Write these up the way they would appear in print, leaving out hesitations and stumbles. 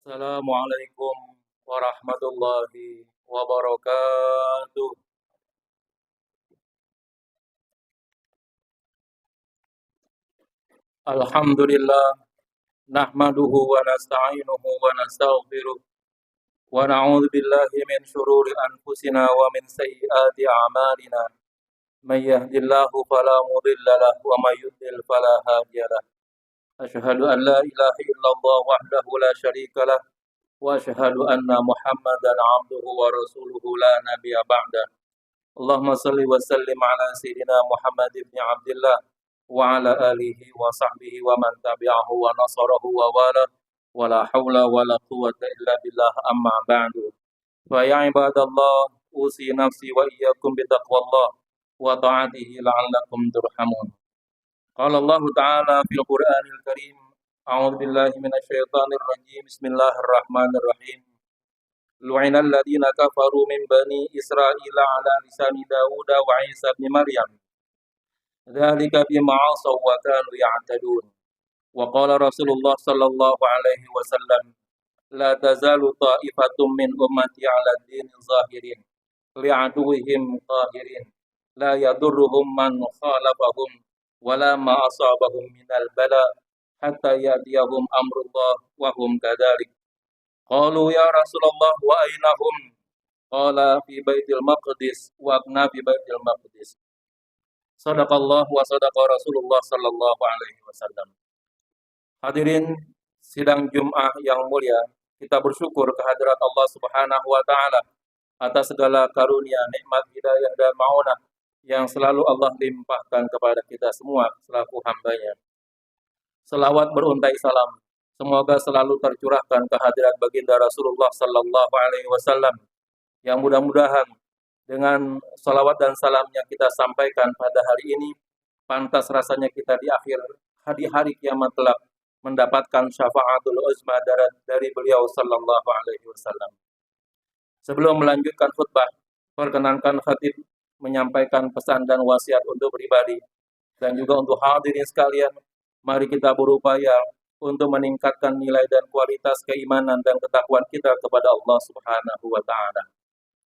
Assalamualaikum warahmatullahi wabarakatuh. Alhamdulillah, nahmaduhu wa nasta'inuhu wa nastaghfiruh wa na'udzu billahi min shururi anfusina wa min sayyiati a'malina. May yahdihillahu fala mudilla lahu wa may yudlil fala hadiya lahu. Asyhadu an la ilaha illallah wahdahu la syarika lah wa asyhadu anna Muhammadan 'abduhu wa rasuluhu la nabiyya ba'da. Allahumma salli wa sallim ala sayyidina Muhammad ibn Abdullah wa ala alihi wa sahbihi wa man tabi'ahu wa nasarahu wa wala wa la hawla wa la quwwata illa billah amma ba'du. Fa ya ibadallah usi nafsi wa iyyakum bi taqwallah wa ta'atihi la'allakum turhamun. Qala Allah Ta'ala fil Qur'anil Karim, a'udzu billahi minasy syaithanir rajim. Bismillahirrahmanirrahim. لعن الذين كفروا من بني إسرائيل على لسان داود وعيسى بن مريم ذلك بما عصوا وكانوا يعتدون وقال رسول الله صلى الله عليه وسلم لا تزال طائفة من أمتي على الدين ظاهرين لعدوهم قاهرين لا يضرهم من خالفهم ولا ما أصابهم من البلاء حتى يأتيهم أمر الله وهم كذلك. Qalu ya Rasulullah wa aina hum? Qala fi Baitil Maqdis wa abna fi Baitil Maqdis. Sadaqallah wa sadaqa Rasulullah sallallahu alaihi wasallam. Hadirin sidang Jumat yang mulia, kita bersyukur kehadirat Allah Subhanahu wa taala atas segala karunia, nikmat, hidayah dan maunah yang selalu Allah limpahkan kepada kita semua selaku hamba-Nya. Selawat beruntai salam semoga selalu tercurahkan kehadirat baginda Rasulullah sallallahu alaihi wasallam yang mudah-mudahan dengan salawat dan salamnya kita sampaikan pada hari ini, pantas rasanya kita di akhir hari kiamat kelak mendapatkan syafaatul uzma dari beliau sallallahu alaihi wasallam. Sebelum melanjutkan khutbah, perkenankan khatib menyampaikan pesan dan wasiat untuk pribadi dan juga untuk hadirin sekalian. Mari kita berupaya untuk meningkatkan nilai dan kualitas keimanan dan ketakwaan kita kepada Allah Subhanahu wa taala.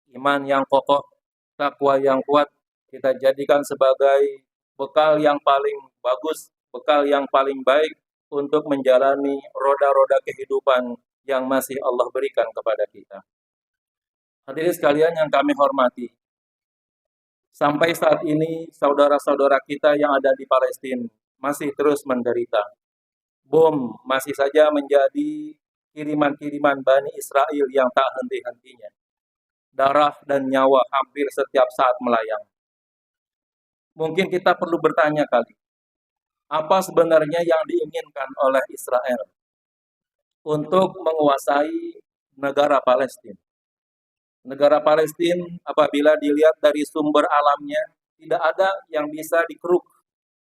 Iman yang kokoh, takwa yang kuat kita jadikan sebagai bekal yang paling bagus, bekal yang paling baik untuk menjalani roda-roda kehidupan yang masih Allah berikan kepada kita. Hadirin sekalian yang kami hormati, sampai saat ini saudara-saudara kita yang ada di Palestina masih terus menderita. Bom masih saja menjadi kiriman-kiriman Bani Israel yang tak henti-hentinya. Darah dan nyawa hampir setiap saat melayang. Mungkin kita perlu bertanya kali, apa sebenarnya yang diinginkan oleh Israel untuk menguasai negara Palestina? Negara Palestina apabila dilihat dari sumber alamnya, tidak ada yang bisa dikeruk.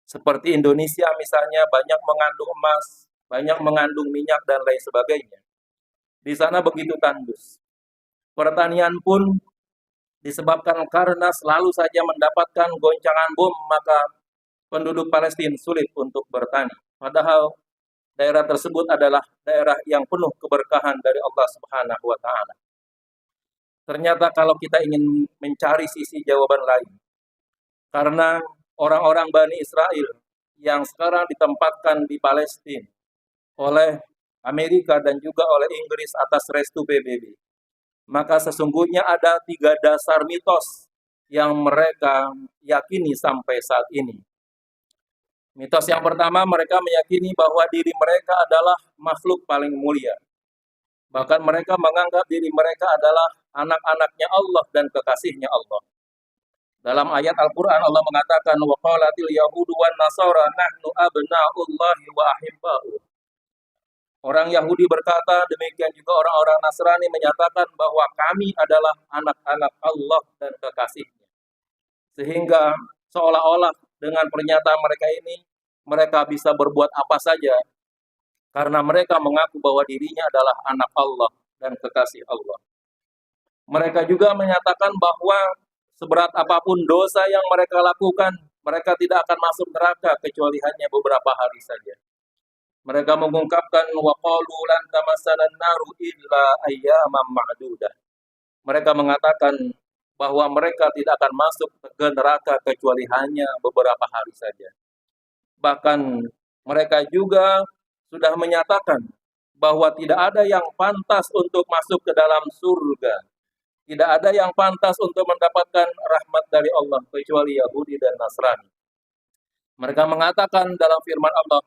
Seperti Indonesia misalnya banyak mengandung emas, banyak mengandung minyak dan lain sebagainya. Di sana begitu tandus. Pertanian pun disebabkan karena selalu saja mendapatkan goncangan bom, maka penduduk Palestina sulit untuk bertani. Padahal daerah tersebut adalah daerah yang penuh keberkahan dari Allah Subhanahu wa taala. Ternyata kalau kita ingin mencari sisi jawaban lain, karena orang-orang Bani Israel yang sekarang ditempatkan di Palestina oleh Amerika dan juga oleh Inggris atas restu PBB. Maka sesungguhnya ada 3 dasar mitos yang mereka yakini sampai saat ini. Mitos yang pertama, mereka meyakini bahwa diri mereka adalah makhluk paling mulia. Bahkan mereka menganggap diri mereka adalah anak-anaknya Allah dan kekasihnya Allah. Dalam ayat Al-Quran Allah mengatakan wa qalatil yahudu wan nasara nahnu abna'ullahi wa ahibba'u. Orang Yahudi berkata, demikian juga orang-orang Nasrani menyatakan bahwa kami adalah anak-anak Allah dan kekasihnya. Sehingga seolah-olah dengan pernyataan mereka ini mereka bisa berbuat apa saja karena mereka mengaku bahwa dirinya adalah anak Allah dan kekasih Allah. Mereka juga menyatakan bahwa seberat apapun dosa yang mereka lakukan, mereka tidak akan masuk neraka kecuali hanya beberapa hari saja. Mereka mengungkapkan wa qalu lan tamassana an-naru illa ayyaman ma'dudah. Mereka mengatakan bahwa mereka tidak akan masuk ke neraka kecuali hanya beberapa hari saja. Bahkan mereka juga sudah menyatakan bahwa tidak ada yang pantas untuk masuk ke dalam surga. Tidak ada yang pantas untuk mendapatkan rahmat dari Allah kecuali Yahudi dan Nasrani. Mereka mengatakan dalam firman Allah,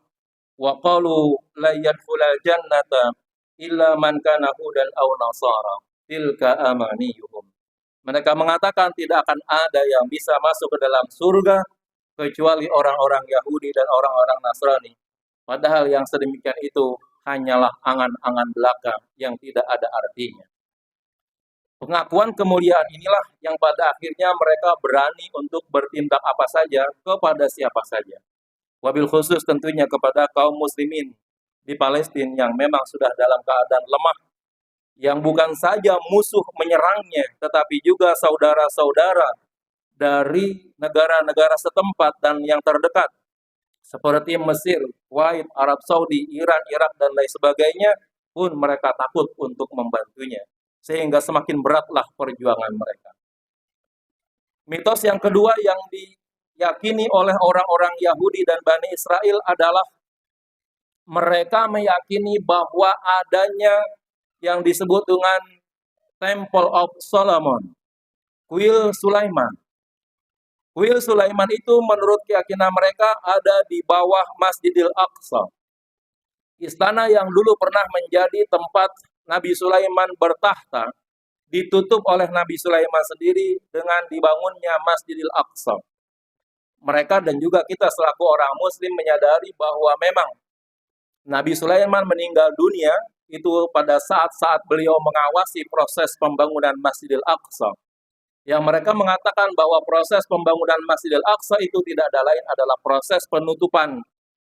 wa qalu la yadkhulul jannata illa man kana hudan aw nasara tilka amaniyuhum. Mereka mengatakan tidak akan ada yang bisa masuk ke dalam surga kecuali orang-orang Yahudi dan orang-orang Nasrani. Padahal yang sedemikian itu hanyalah angan-angan belaka yang tidak ada artinya. Pengakuan kemuliaan inilah yang pada akhirnya mereka berani untuk bertindak apa saja kepada siapa saja. Wabil khusus tentunya kepada kaum muslimin di Palestina yang memang sudah dalam keadaan lemah, yang bukan saja musuh menyerangnya, tetapi juga saudara-saudara dari negara-negara setempat dan yang terdekat, seperti Mesir, Kuwait, Arab Saudi, Iran, Irak, dan lain sebagainya, pun mereka takut untuk membantunya. Sehingga semakin beratlah perjuangan mereka. Mitos yang kedua yang diyakini oleh orang-orang Yahudi dan Bani Israel adalah mereka meyakini bahwa adanya yang disebut dengan Temple of Solomon, kuil Sulaiman. Kuil Sulaiman itu menurut keyakinan mereka ada di bawah Masjidil Aqsa. Istana yang dulu pernah menjadi tempat Nabi Sulaiman bertahta, ditutup oleh Nabi Sulaiman sendiri dengan dibangunnya Masjidil Aqsa. Mereka dan juga kita selaku orang muslim menyadari bahwa memang Nabi Sulaiman meninggal dunia itu pada saat-saat beliau mengawasi proses pembangunan Masjidil Aqsa. Yang mereka mengatakan bahwa proses pembangunan Masjidil Aqsa itu tidak ada lain adalah proses penutupan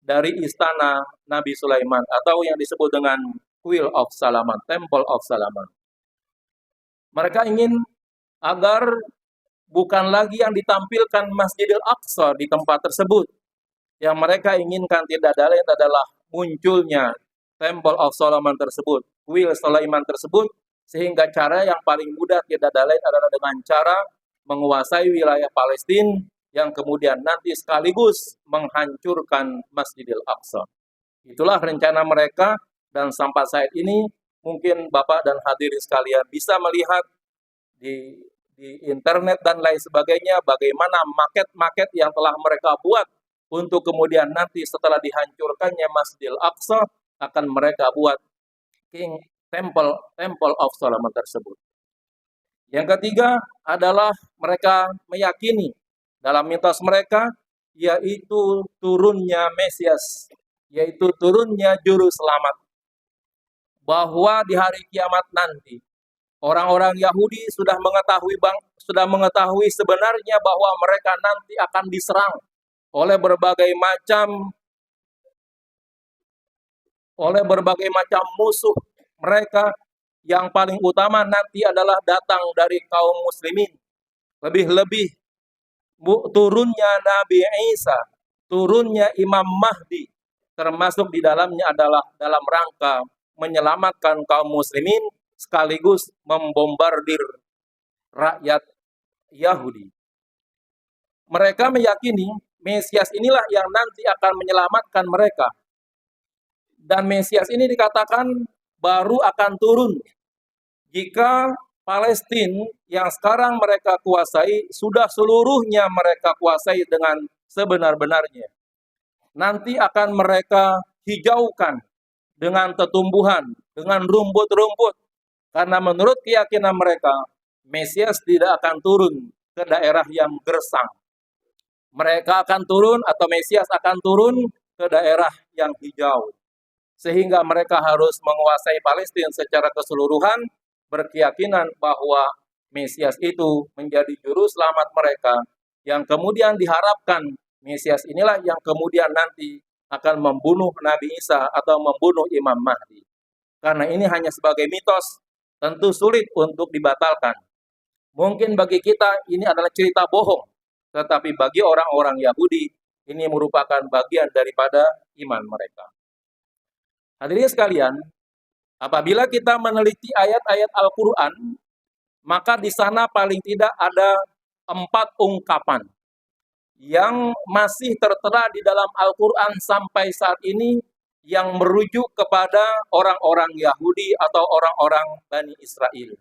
dari istana Nabi Sulaiman atau yang disebut dengan Kuil of Salaman, Temple of Salaman. Mereka ingin agar bukan lagi yang ditampilkan Masjidil Aqsa di tempat tersebut. Yang mereka inginkan tidak ada lain adalah munculnya Temple of Solomon tersebut, Kuil Sulaiman tersebut, sehingga cara yang paling mudah tidak ada lain adalah dengan cara menguasai wilayah Palestina yang kemudian nanti sekaligus menghancurkan Masjidil Aqsa. Itulah rencana mereka. Dan sampai saat ini mungkin Bapak dan hadirin sekalian bisa melihat di internet dan lain sebagainya bagaimana maket-maket yang telah mereka buat untuk kemudian nanti setelah dihancurkannya Masjidil Aqsa akan mereka buat Temple of Solomon tersebut. Yang ketiga adalah mereka meyakini dalam mitos mereka yaitu turunnya Mesias, yaitu turunnya juru selamat. Bahwa di hari kiamat nanti orang-orang Yahudi sudah mengetahui sebenarnya bahwa mereka nanti akan diserang oleh berbagai macam musuh mereka. Yang paling utama nanti adalah datang dari kaum muslimin. Lebih-lebih turunnya Nabi Isa, turunnya Imam Mahdi, termasuk di dalamnya adalah dalam rangka menyelamatkan kaum muslimin sekaligus membombardir rakyat Yahudi. Mereka meyakini Mesias inilah yang nanti akan menyelamatkan mereka. Dan Mesias ini dikatakan baru akan turun jika Palestina yang sekarang mereka kuasai sudah seluruhnya mereka kuasai dengan sebenar-benarnya. Nanti akan mereka hijaukan dengan tetumbuhan, dengan rumput-rumput. Karena menurut keyakinan mereka, Mesias tidak akan turun ke daerah yang gersang. Mereka akan turun atau Mesias akan turun ke daerah yang hijau. Sehingga mereka harus menguasai Palestina secara keseluruhan, berkeyakinan bahwa Mesias itu menjadi juru selamat mereka, yang kemudian diharapkan Mesias inilah yang kemudian nanti akan membunuh Nabi Isa atau membunuh Imam Mahdi. Karena ini hanya sebagai mitos, tentu sulit untuk dibatalkan. Mungkin bagi kita ini adalah cerita bohong, tetapi bagi orang-orang Yahudi ini merupakan bagian daripada iman mereka. Hadirin sekalian, apabila kita meneliti ayat-ayat Al-Quran, maka di sana paling tidak ada 4 ungkapan yang masih tertera di dalam Al-Quran sampai saat ini yang merujuk kepada orang-orang Yahudi atau orang-orang Bani Israel.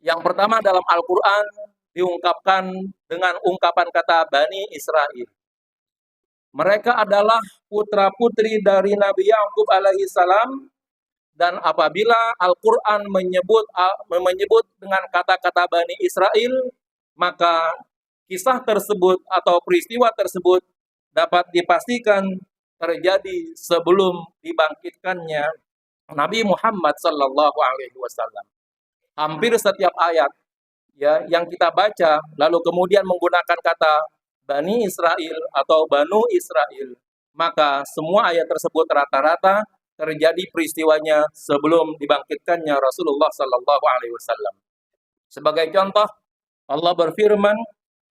Yang pertama dalam Al-Quran diungkapkan dengan ungkapan kata Bani Israel. Mereka adalah putra-putri dari Nabi Yakub alaihi salam, dan apabila Al-Quran menyebut dengan kata-kata Bani Israel, maka kisah tersebut atau peristiwa tersebut dapat dipastikan terjadi sebelum dibangkitkannya Nabi Muhammad sallallahu alaihi wasallam. Hampir setiap ayat ya yang kita baca lalu kemudian menggunakan kata Bani Israel atau Banu Israel, maka semua ayat tersebut rata-rata terjadi peristiwanya sebelum dibangkitkannya Rasulullah sallallahu alaihi wasallam. Sebagai contoh, Allah berfirman,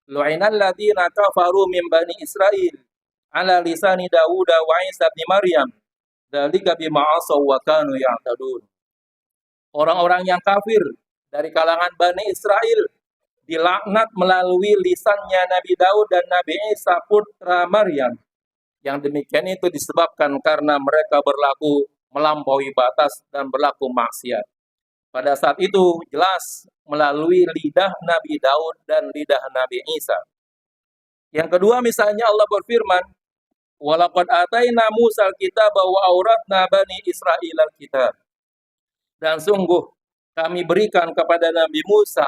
"Lu'inal ladzina kafaru min bani Israil ala lisani Dawud wa Isa bin Maryam, dzalika bima asaw wa kanu ya'tadun." Orang-orang yang kafir dari kalangan Bani Israel dilaknat melalui lisannya Nabi Daud dan Nabi Isa putra Maryam. Yang demikian itu disebabkan karena mereka berlaku melampaui batas dan berlaku maksiat. Pada saat itu jelas melalui lidah Nabi Daud dan lidah Nabi Isa. Yang kedua misalnya Allah berfirman, "Walaqad ataina Musal kitaba wa auratna bani Israil al-kitab." Dan sungguh kami berikan kepada Nabi Musa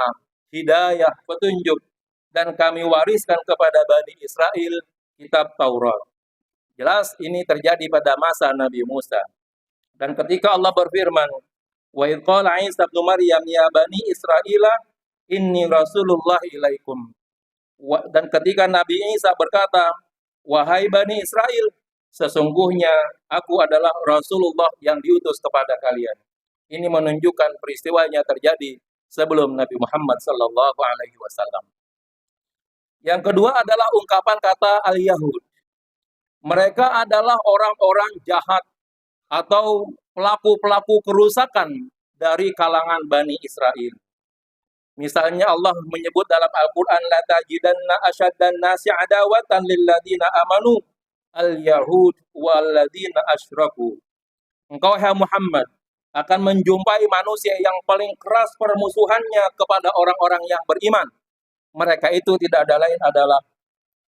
hidayah, petunjuk, dan kami wariskan kepada Bani Israel kitab Taurat. Jelas ini terjadi pada masa Nabi Musa. Dan ketika Allah berfirman, "Wa idh qala Isa ibnu Maryam ya bani Israila inni rasulullah ilaikum." Dan ketika Nabi Isa berkata, "Wahai Bani Israel, sesungguhnya aku adalah Rasulullah yang diutus kepada kalian." Ini menunjukkan peristiwanya terjadi sebelum Nabi Muhammad sallallahu alaihi wasallam. Yang kedua adalah ungkapan kata al-Yahud. Mereka adalah orang-orang jahat atau pelaku-pelaku kerusakan dari kalangan Bani Israel. Misalnya Allah menyebut dalam Al-Quran, "La tajidanna asyaddan nasi adawatan lilladzina amanu al-yahud walladzina asyraku." Engkau, hai Muhammad, akan menjumpai manusia yang paling keras permusuhannya kepada orang-orang yang beriman. Mereka itu tidak ada lain adalah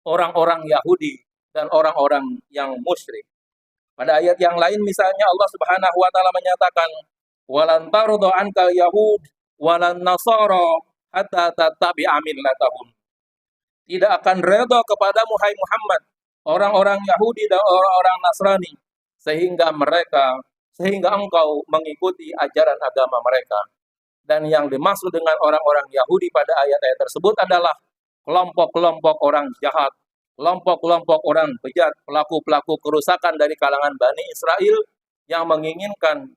orang-orang Yahudi dan orang-orang yang musyrik. Pada ayat yang lain misalnya Allah Subhanahu wa taala menyatakan, "Walan tarda ankal yahud walan nasara hatta tattabi'a millatahum." Tidak akan redha kepadamu hai Muhammad orang-orang Yahudi dan orang-orang Nasrani sehingga engkau mengikuti ajaran agama mereka. Dan yang dimaksud dengan orang-orang Yahudi pada ayat-ayat tersebut adalah kelompok-kelompok orang jahat, kelompok-kelompok orang bejat, pelaku-pelaku kerusakan dari kalangan Bani Israel yang menginginkan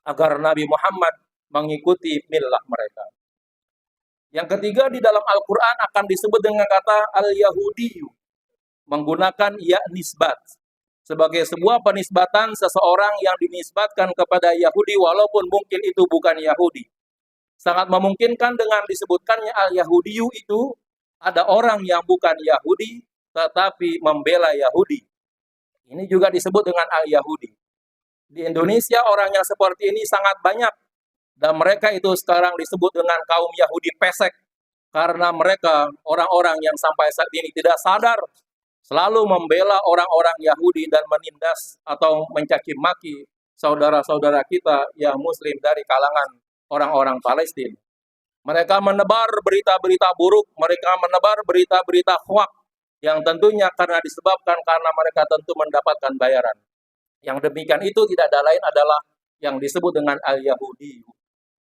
agar Nabi Muhammad mengikuti millah mereka. Yang ketiga di dalam Al-Quran akan disebut dengan kata al-Yahudiyu, menggunakan ya nisbat sebagai sebuah penisbatan seseorang yang dinisbatkan kepada Yahudi walaupun mungkin itu bukan Yahudi. Sangat memungkinkan dengan disebutkannya al-Yahudiyu itu ada orang yang bukan Yahudi tetapi membela Yahudi. Ini juga disebut dengan al-Yahudi. Di Indonesia orang yang seperti ini sangat banyak dan mereka itu sekarang disebut dengan kaum Yahudi pesek karena mereka orang-orang yang sampai saat ini tidak sadar selalu membela orang-orang Yahudi dan menindas atau mencaci maki saudara-saudara kita yang muslim dari kalangan orang-orang Palestina. Mereka menebar berita-berita buruk, mereka menebar berita-berita hoak yang tentunya karena disebabkan karena mereka tentu mendapatkan bayaran. Yang demikian itu tidak ada lain adalah yang disebut dengan al-Yahudi.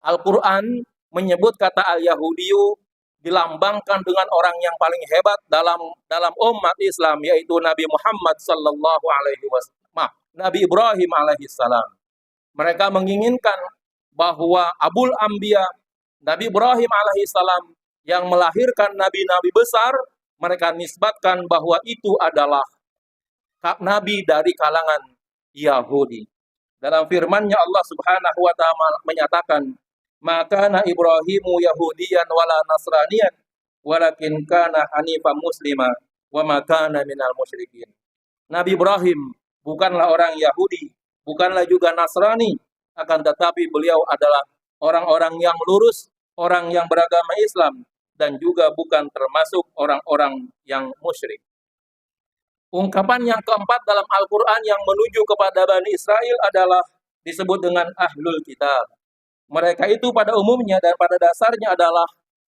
Al-Quran menyebut kata al-Yahudiyu dilambangkan dengan orang yang paling hebat dalam umat Islam, yaitu Nabi Muhammad sallallahu alaihi wasallam, Nabi Ibrahim alaihi salam. Mereka menginginkan bahwa Abul Anbiya, Nabi Ibrahim alaihi salam yang melahirkan nabi-nabi besar, mereka nisbatkan bahwa itu adalah nabi dari kalangan Yahudi. Dalam firman-Nya Allah Subhanahu wa taala menyatakan, "Maka na Ibrahimu Yahudiyan wala Nasraniyan, walakin kana hanifan muslima wa ma kana minal musyrikin." Nabi Ibrahim bukanlah orang Yahudi, bukanlah juga Nasrani, akan tetapi beliau adalah orang-orang yang lurus, orang yang beragama Islam, dan juga bukan termasuk orang-orang yang musyrik. Ungkapan yang keempat dalam Al-Quran yang menuju kepada Bani Israel adalah disebut dengan Ahlul Kitab. Mereka itu pada umumnya dan pada dasarnya adalah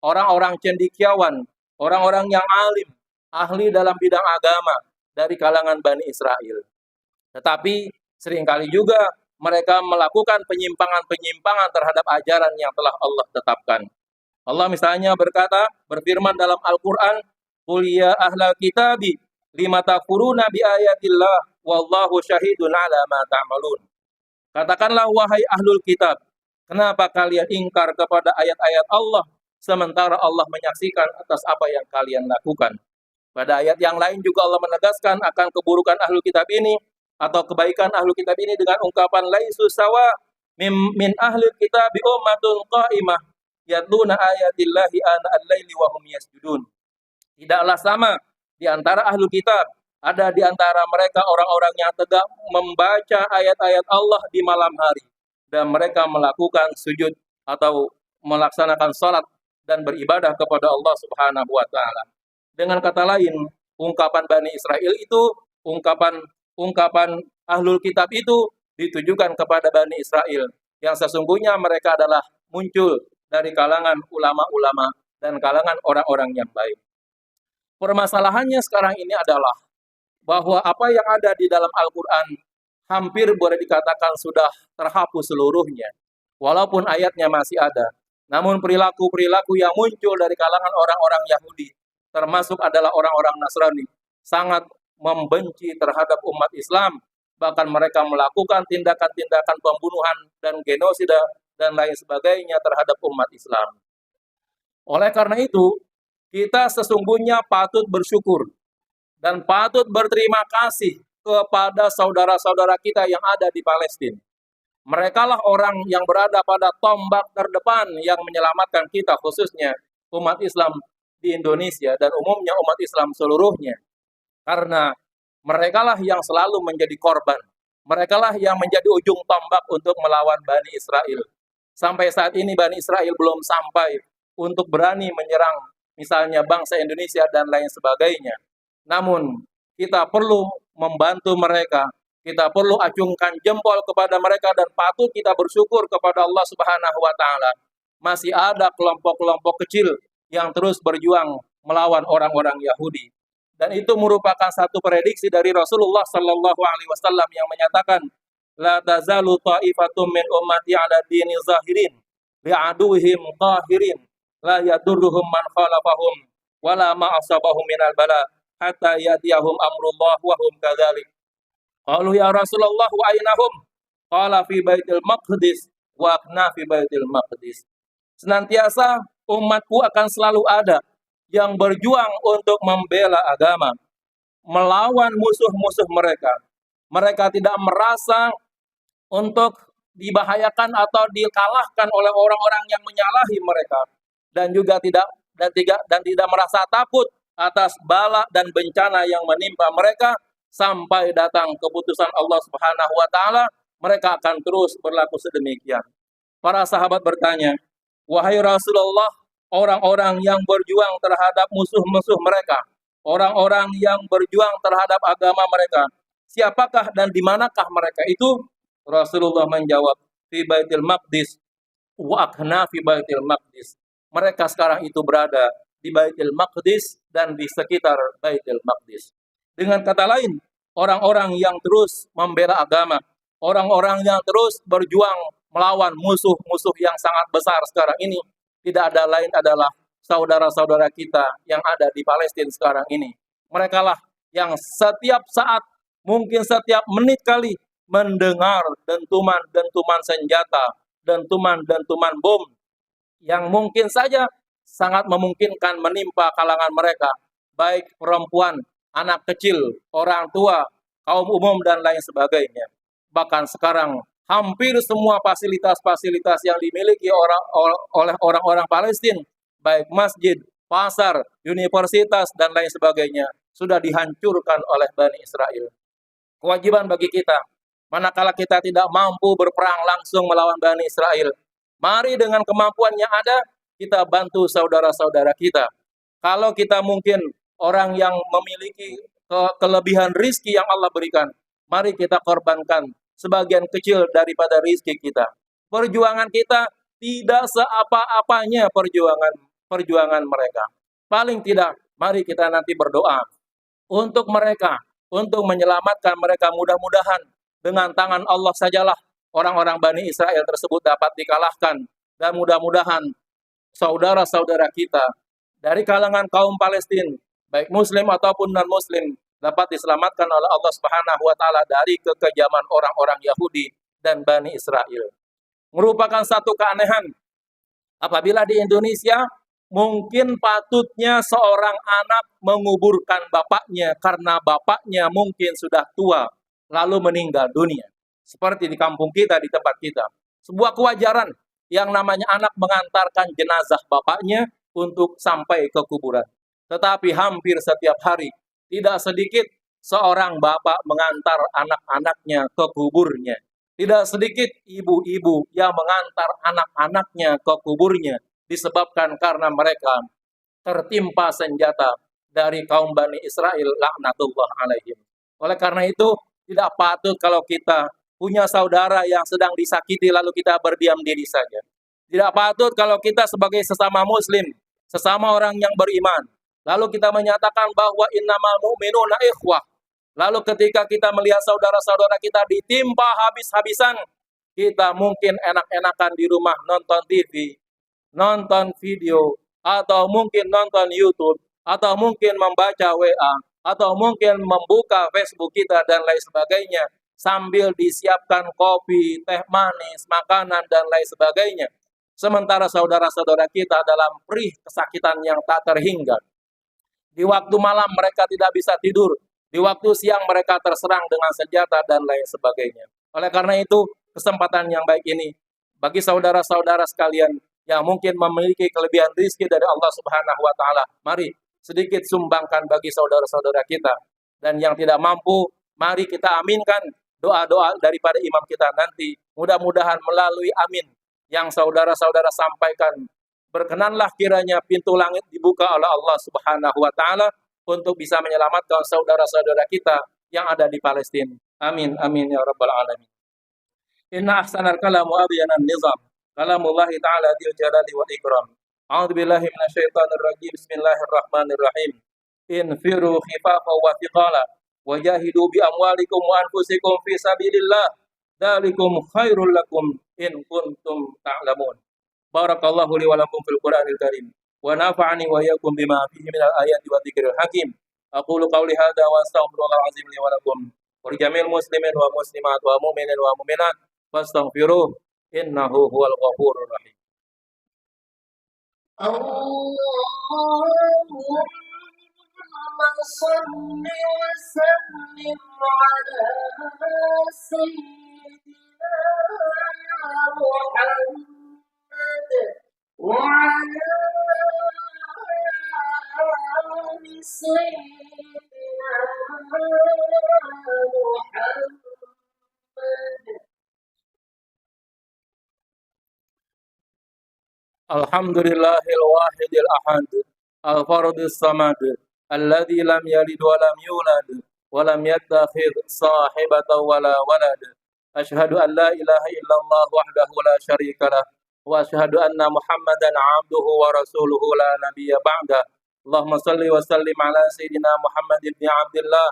orang-orang cendekiawan, orang-orang yang alim, ahli dalam bidang agama dari kalangan Bani Israel. Tetapi seringkali juga mereka melakukan penyimpangan-penyimpangan terhadap ajaran yang telah Allah tetapkan. Allah misalnya berfirman dalam Al-Quran, "Qul ya ahlal kitabi lima takfuruna bi ayatillah wallahu syahidun ala ma ta'malun." Katakanlah wahai ahlul kitab, kenapa kalian ingkar kepada ayat-ayat Allah sementara Allah menyaksikan atas apa yang kalian lakukan? Pada ayat yang lain juga Allah menegaskan akan keburukan ahlul kitab ini atau kebaikan ahlul kitab ini dengan ungkapan laisu sawa min ahlul kitab ummatun qa'imah yatluna ayatillahi ana al-laili wa hum yasjudun. Tidaklah sama di antara ahlul kitab, ada di antara mereka orang-orang yang tegak membaca ayat-ayat Allah di malam hari dan mereka melakukan sujud atau melaksanakan salat dan beribadah kepada Allah Subhanahu wa taala. Dengan kata lain, ungkapan Bani Israel itu, ungkapan ahlul kitab itu ditujukan kepada Bani Israel yang sesungguhnya mereka adalah muncul dari kalangan ulama-ulama dan kalangan orang-orang yang baik. Permasalahannya sekarang ini adalah bahwa apa yang ada di dalam Al-Quran hampir boleh dikatakan sudah terhapus seluruhnya. Walaupun ayatnya masih ada. Namun perilaku-perilaku yang muncul dari kalangan orang-orang Yahudi, termasuk adalah orang-orang Nasrani, sangat membenci terhadap umat Islam. Bahkan mereka melakukan tindakan-tindakan pembunuhan dan genosida dan lain sebagainya terhadap umat Islam. Oleh karena itu, kita sesungguhnya patut bersyukur dan patut berterima kasih kepada saudara-saudara kita yang ada di Palestina. Mereka lah orang yang berada pada tombak terdepan yang menyelamatkan kita, khususnya umat Islam di Indonesia dan umumnya umat Islam seluruhnya. Karena mereka lah yang selalu menjadi korban. Mereka lah yang menjadi ujung tombak untuk melawan Bani Israel. Sampai saat ini Bani Israel belum sampai untuk berani menyerang misalnya bangsa Indonesia dan lain sebagainya. Namun, kita perlu membantu mereka, kita perlu acungkan jempol kepada mereka dan patut kita bersyukur kepada Allah Subhanahu wa taala. Masih ada kelompok-kelompok kecil yang terus berjuang melawan orang-orang Yahudi. Dan itu merupakan satu prediksi dari Rasulullah sallallahu alaihi wasallam yang menyatakan, "La tazalu ta'ifatum min ummati 'ala dini zahirin bi'aduhim qahirin. La yadurruhum man khalafahum wala ma asabahum minal bala hatta yatiyahum amrullah wa hum kadzalik." Qalu ya Rasulullah wa ainahum? Qala fi baitil maqdis wa akna fi baitil maqdis. Senantiasa umatku akan selalu ada yang berjuang untuk membela agama, melawan musuh-musuh mereka. Mereka tidak merasa untuk dibahayakan atau dikalahkan oleh orang-orang yang menyalahi mereka. Dan juga tidak merasa takut atas bala dan bencana yang menimpa mereka sampai datang keputusan Allah Subhanahu wa taala, mereka akan terus berlaku sedemikian. Para sahabat bertanya, "Wahai Rasulullah, orang-orang yang berjuang terhadap musuh-musuh mereka, orang-orang yang berjuang terhadap agama mereka, siapakah dan di manakah mereka itu?" Rasulullah menjawab, "Fi Baitil Maqdis wa akhna fi Baitil Maqdis." Mereka sekarang itu berada di Baitul Maqdis dan di sekitar Baitul Maqdis. Dengan kata lain, orang-orang yang terus membela agama, orang-orang yang terus berjuang melawan musuh-musuh yang sangat besar sekarang ini, tidak ada lain adalah saudara-saudara kita yang ada di Palestina sekarang ini. Mereka lah yang setiap saat, mungkin setiap menit kali, mendengar dentuman-dentuman senjata, dentuman-dentuman bom, yang mungkin saja sangat memungkinkan menimpa kalangan mereka, baik perempuan, anak kecil, orang tua, kaum umum, dan lain sebagainya. Bahkan sekarang hampir semua fasilitas-fasilitas yang dimiliki oleh orang-orang Palestina, baik masjid, pasar, universitas, dan lain sebagainya, sudah dihancurkan oleh Bani Israel. Kewajiban bagi kita, manakala kita tidak mampu berperang langsung melawan Bani Israel, mari dengan kemampuan yang ada, kita bantu saudara-saudara kita. Kalau kita mungkin orang yang memiliki kelebihan rizki yang Allah berikan, mari kita korbankan sebagian kecil daripada rizki kita. Perjuangan kita tidak seapa-apanya perjuangan mereka. Paling tidak, mari kita nanti berdoa untuk mereka, untuk menyelamatkan mereka. Mudah-mudahan dengan tangan Allah sajalah orang-orang Bani Israel tersebut dapat dikalahkan. Dan mudah-mudahan saudara-saudara kita dari kalangan kaum Palestina, baik Muslim ataupun non-Muslim, dapat diselamatkan oleh Allah Subhanahu wa Ta'ala dari kekejaman orang-orang Yahudi dan Bani Israel. Merupakan satu keanehan apabila di Indonesia mungkin patutnya seorang anak menguburkan bapaknya karena bapaknya mungkin sudah tua lalu meninggal dunia. Seperti di kampung kita, di tempat kita. Sebuah kewajaran yang namanya anak mengantarkan jenazah bapaknya untuk sampai ke kuburan. Tetapi hampir setiap hari, tidak sedikit seorang bapak mengantar anak-anaknya ke kuburnya. Tidak sedikit ibu-ibu yang mengantar anak-anaknya ke kuburnya disebabkan karena mereka tertimpa senjata dari kaum Bani Israel, laknatullah alaihim. Oleh karena itu, tidak patut kalau kita punya saudara yang sedang disakiti lalu kita berdiam diri saja. Tidak patut kalau kita sebagai sesama muslim, sesama orang yang beriman, lalu kita menyatakan bahwa innamal mu'minuna ikhwah. Lalu ketika kita melihat saudara-saudara kita ditimpa habis-habisan, kita mungkin enak-enakan di rumah nonton TV, nonton video, atau mungkin nonton YouTube, atau mungkin membaca WA, atau mungkin membuka Facebook kita dan lain sebagainya, sambil disiapkan kopi, teh manis, makanan, dan lain sebagainya. Sementara saudara-saudara kita dalam perih kesakitan yang tak terhingga. Di waktu malam mereka tidak bisa tidur. Di waktu siang mereka terserang dengan senjata dan lain sebagainya. Oleh karena itu, kesempatan yang baik ini, bagi saudara-saudara sekalian yang mungkin memiliki kelebihan rezeki dari Allah Subhanahu wa Ta'ala, mari sedikit sumbangkan bagi saudara-saudara kita. Dan yang tidak mampu, mari kita aminkan doa-doa daripada imam kita nanti. Mudah-mudahan melalui amin yang saudara-saudara sampaikan, berkenanlah kiranya pintu langit dibuka oleh Allah Subhanahu wa Ta'ala untuk bisa menyelamatkan saudara-saudara kita yang ada di Palestina. Amin, amin ya rabbal alamin. Inna ahsanal kalamu abyanan nizam, kalamullahi ta'ala dil jalali wal ikram. A'udzu billahi minasyaitonir rajim. Bismillahirrahmanirrahim. Infiru khifafa wa thiqala wajahidu bi amwalikum wa anfusikum fi sabilillah. Dzalikum khairul lakum in kuntum ta'lamun. Barakallahu li wa lakum fil Qur'anil Karim. Wa nafa'ani wa iyyakum bima fihi minal ayati wa dzikril hakim. Aqulu qawli hadza wa astaghfirullahal azim li wa lakum wa li jami'il muslimin wa muslimat wa mu'minin wa mu'minat fastaghfiruh innahu huwal ghafurur rahim. Allahumma shalli wa sallim ala sayyidina Muhammad wa ala ali sayyidina Muhammad. Alhamdulillahil wahidil ahad, al-fardis samad, alladzi lam yalid wa lam yulad wa lam yattakhidh sahibatan wa la walad. Asyhadu an la ilaha illallah wahdahu la syarika lah wa asyhadu anna Muhammadan 'abduhu wa rasuluhu la nabiyya ba'da. Allahumma shalli wa sallim ala sayyidina Muhammad ibn Abdillah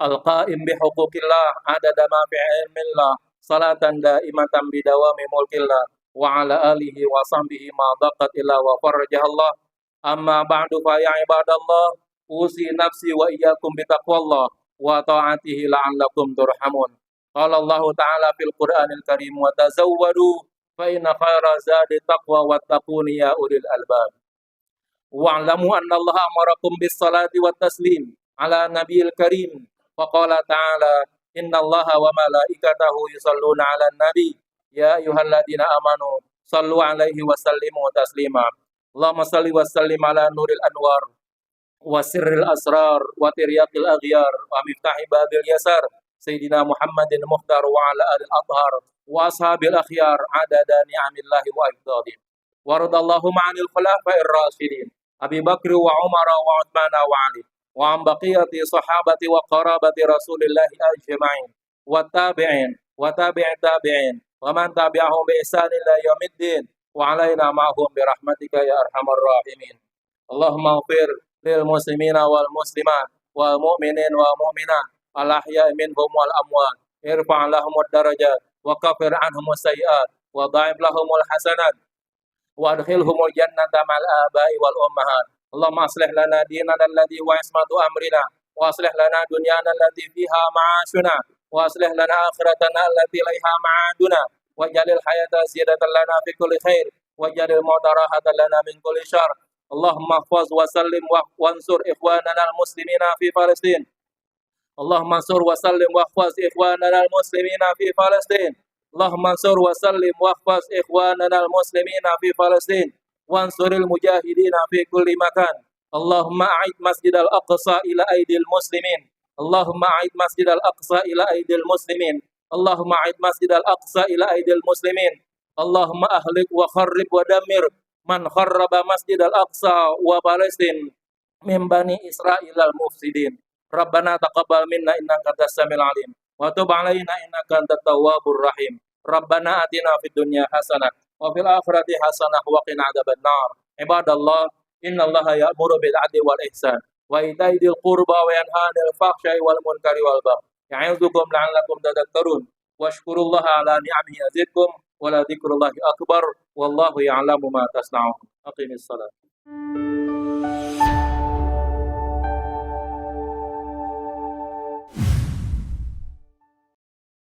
al-qa'im bi huquqillah adada ma fi ilmillah salatan daimatan bi dawami mulkillah wa ala alihi wa sahbihi ma daqat illa wa farjahallah. Amma ba'du fa ya ibadallah, usi nafsi wa iyyakum bi taqwallah wa ta'atihi la'allakum turhamun. Qala Allah Ta'ala fil Qur'anil Karim wa tazawwadu fa inna khaira zadi taqwa wattaquni ya ulil albab. Wa'lamu anna Allah amarakum bis salati wat taslim ala nabiyil karim. Fa qala ta'ala Innallaha wa malaikatahu yusholluna 'alan nabi. Ya ayyuhalladzina amanu shallu 'alaihi wa sallimu taslima. Allahumma shalli wa sallim ala nuril anwar wa sirril asrar wa tiryaqil aghyar wa miftahi babil yasar Sayyidina Muhammadin mukhtar wa ala alil athhar wa ashabil akhyar adada ni'amillahi wa ifdadih. Wa radallahu ma'anil khulafa'ir rasyidin Abi Bakr wa Umar wa Uthman wa Ali wa an baqiyati sahabati wa qarabati Rasulillahi ajma'in wa tabi'in wa tabi'in tabi'in wa man tabi'ahum bi ihsan ila yaumiddin wa alaina ma'hum bi rahmatika ya arhamar rahimin. Allahumma ighfir lil muslimina wal muslimat wal mu'minin wal mu'minat al ahya'i minhum wal amwat irfa' lahumud darajat wa kafir anhumul sayyi'at wa dha'if lahumul hasanat wa adkhilhumul jannata ma'al aba'i wal ummahat. Allahumma aslih lana dinana alladhi wa ismatu amrina wa aslih lana dunyana allati fiha ma'ashuna wa aslih lana akhiratana allati ilaiha ma'aduna wa jalil hayata ziyadatan lana fi kulli khair wa jalil mauta rahatan lana min kulli syarr. Allahumma ihfaz wa sallim wa wansur ikhwanana al-muslimina fi Palestin. Allahumma ansur wa sallim wa ihfaz ikhwanana al-muslimina fi Palestin. Allahumma ansur wa sallim wa ihfaz ikhwanana al-muslimina fi Palestin. Wansuril mujahidina fi kulli makan. Allahumma a'id masjid al-aqsa ila aidil muslimin. Allahumma a'id masjid al-aqsa ila aidil muslimin. Allahumma a'id masjid al-aqsa ila aidil muslimin. Allahumma ahlik wa kharrib wa damir man kharraba masjid al-aqsa wa Palestin min bani Israil al-mufsidin. Rabbana taqabbal minna innaka antas samiul alim wa tub alaina innaka antat tawwabur rahim. Rabbana atina fid dunya hasanah wa fil akhirati hasanah wa qina adzabannar. Ibadallah, innallaha ya'muru bil 'adli wal ihsan wa ita'i dzil qurba wa yanha 'anil fahsya'i wal munkari wal baghi. Ya'idzukum la'allakum tadhakkarun. Washkurullaha 'ala ni'amihi yazidkum wa la dzikrullahi akbar. Wallahu ya'lamu ma tasna'un. Aqimis shalah.